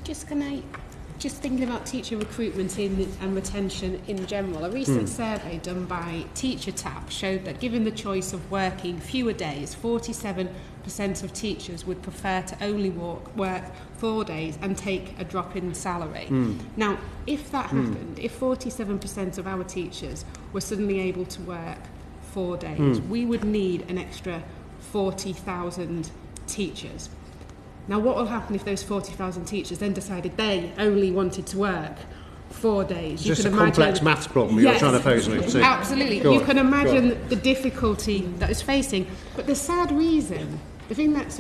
Just thinking about teacher recruitment and retention in general, a recent survey done by Teacher Tab showed that given the choice of working fewer days, 47% of teachers would prefer to only work 4 days and take a drop in salary. Now, if that happened, if 47% of our teachers were suddenly able to work 4 days, we would need an extra 40,000 teachers. Now, what will happen if those 40,000 teachers then decided they only wanted to work 4 days? It's just a complex maths problem you're trying to pose me. So. Absolutely. You can imagine the difficulty that is facing. But the sad reason, the thing that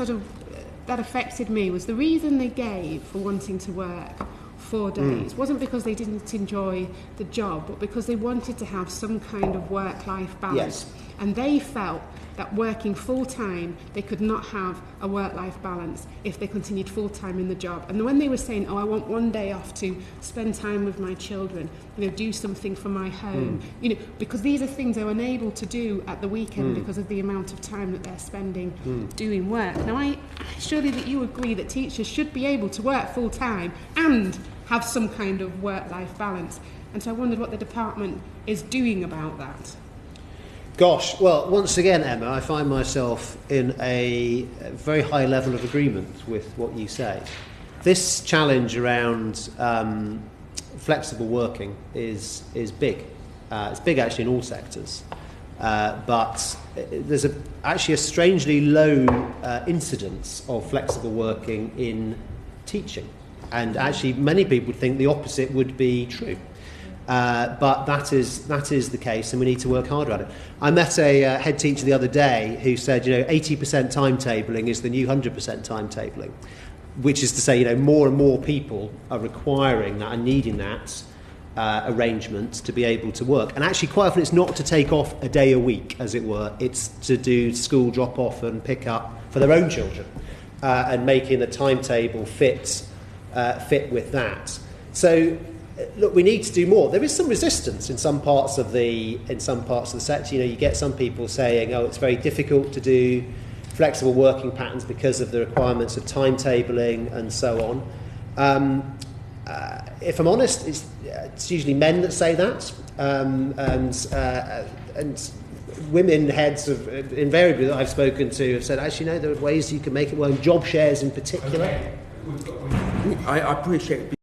that affected me was the reason they gave for wanting to work 4 days wasn't because they didn't enjoy the job, but because they wanted to have some kind of work-life balance. Yes. And they felt that working full-time, they could not have a work-life balance if they continued full-time in the job. And when they were saying, I want 1 day off to spend time with my children, do something for my home, because these are things they're unable to do at the weekend because of the amount of time that they're spending doing work. Now, surely that you agree that teachers should be able to work full-time and have some kind of work-life balance. And so I wondered what the department is doing about that. Gosh, well, once again, Emma, I find myself in a very high level of agreement with what you say. This challenge around flexible working is big. It's big actually in all sectors, but there's actually a strangely low incidence of flexible working in teaching, and actually many people think the opposite would be true. But that is the case, and we need to work harder at it. I met a head teacher the other day who said, 80% timetabling is the new 100% timetabling, which is to say, more and more people are requiring that and needing that arrangement to be able to work. And actually, quite often, it's not to take off a day a week, as it were. It's to do school drop-off and pick up for their own children, and making the timetable fit with that. So. Look, we need to do more. There is some resistance in some parts of the sector. You get some people saying, it's very difficult to do flexible working patterns because of the requirements of timetabling and so on. If I'm honest, it's usually men that say that, and women heads invariably that I've spoken to have said, actually, no, there are ways you can make it work. Job shares in particular. Okay. I appreciate